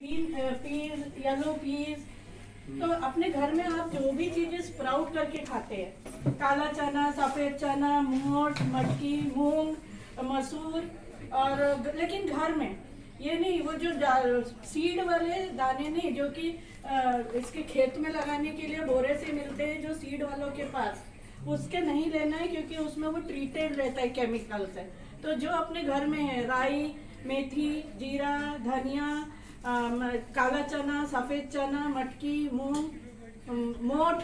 Ps, yellow Ps. तो अपने घर में आप जो भी चीजें स्प्राउट करके खाते हैं, काला चना, सफेद चना, मोठ, मटकी, मूंग, मसूर, और लेकिन घर में ये नहीं, वो जो सीड वाले दाने नहीं, जो कि इसके खेत में लगाने के लिए बोरे से मिलते हैं जो सीड वालों के पास, उसके नहीं लेना है, क्योंकि उसमें वो ट्रीटेड रहता है केमिकल से। तो जो अपने घर में है, राई, मेथी, जीरा, धनिया, काला चना, सफेद चना, मटकी, मूंग, मोठ,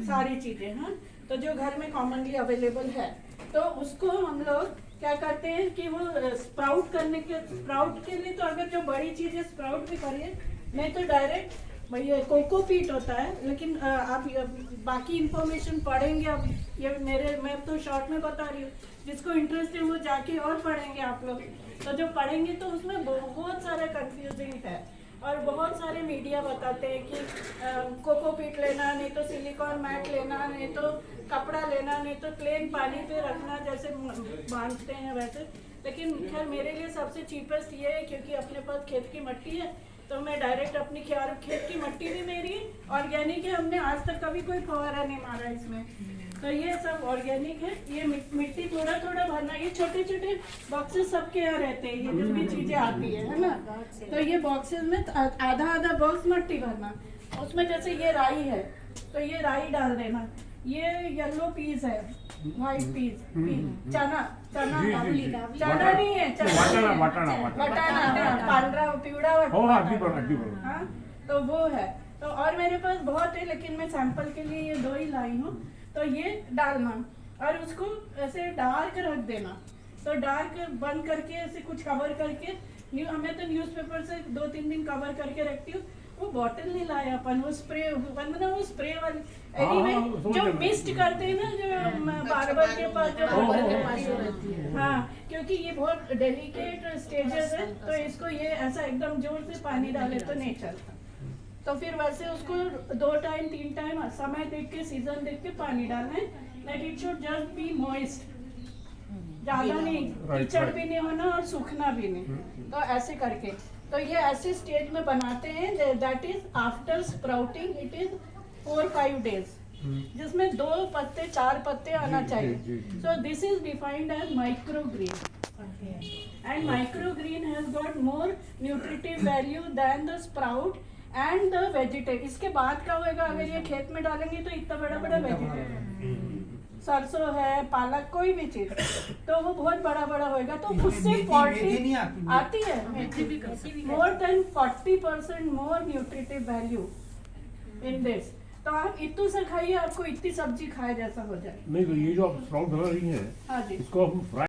सारी चीजें, हाँ, तो जो घर में कॉमनली अवेलेबल है, तो उसको हम लोग क्या करते हैं कि वो स्प्राउट के लिए, तो अगर जो बड़ी चीजें स्प्राउट भी करिए, नहीं तो डायरेक्ट ये कोकोपीट होता है। लेकिन आप बाकी इंफॉर्मेशन पढ़ेंगे, अब ये मैं तो शॉर्ट में बता रही हूँ, जिसको इंटरेस्ट है वो जाके और पढ़ेंगे आप लोग। तो जो पढ़ेंगे तो उसमें बहुत सारा कंफ्यूजिंग है, और बहुत सारे मीडिया बताते हैं कि कोकोपीट लेना, नहीं तो सिलिकॉन मैट लेना, नहीं तो कपड़ा लेना, नहीं तो प्लेन पानी पे रखना जैसे बांधते हैं वैसे। लेकिन खैर मेरे लिए सबसे चीपेस्ट ये है, क्योंकि अपने पास खेत की मिट्टी है, तो मैं डायरेक्ट अपनी खेत की मिट्टी भी मेरी ऑर्गेनिक है, हमने आज तक कभी कोई फवारा नहीं मारा इसमें, तो ये सब ऑर्गेनिक है। ये मिट्टी थोड़ा थोड़ा भरना, ये छोटे छोटे बॉक्सेस सबके यहाँ रहते हैं, ये जो भी चीजें आती है ना, तो ये बॉक्सेस में आधा आधा बॉक्स मिट्टी भरना, उसमें जैसे ये राई है तो ये राई डाल देना, ये येलो पीस है, व्हाइट पीस, चना चना चना नहीं है, वटाणा, पांढरा पिवड़ा वटाणा, हाँ, तो वो है। तो और मेरे पास बहुत है, लेकिन मैं सैंपल के लिए ये 2 ही लाई हूँ। तो ये डालना और उसको ऐसे डार्क रख देना, तो डार्क बंद करके ऐसे कुछ कवर करके, हमें तो न्यूज़पेपर से 2-3 दिन कवर करके रखती हूँ। वो बॉटल नहीं लाया अपन, वो स्प्रे वरना वो स्प्रे वाली एनीवे जो मिस्ट करते हैं ना, जो बार्बर के पास जो, हाँ, क्योंकि ये बहुत डेलिकेट स्टेजेस है, तो इसको ये ऐसा एकदम जोर से पानी डाले तो नहीं चलता। तो फिर वैसे उसको 2 टाइम 3 टाइम समय देख के, सीजन देख के पानी डालना है, that it should just be moist, ज्यादा नहीं, कीचड़ भी नहीं होना और सूखना भी नहीं। तो ऐसे करके, तो ये ऐसे स्टेज में बनाते हैं, that is after sprouting, it is 4-5 days, जिसमें 2 पत्ते 4 पत्ते आना चाहिए। So this is defined as micro green, and micro green has got more nutritive value than the sprout and the vegetable. इसके बाद क्या होगा, अगर ये खेत में डालेंगे तो इतना बड़ा बड़ा वेजिटेबल, सरसों है, पालक, कोई भी चीज, तो वो बहुत बड़ा बड़ा होएगा। तो उससे 40 आती है, more than 40% more nutritive value in this. तो आप इतू से खाइए, आपको इतनी सब्जी खाए जैसा हो जाए। नहीं, तो ये जो आप स्प्राउट बना रही हैं, हाँ जी, इसको आप फ्राई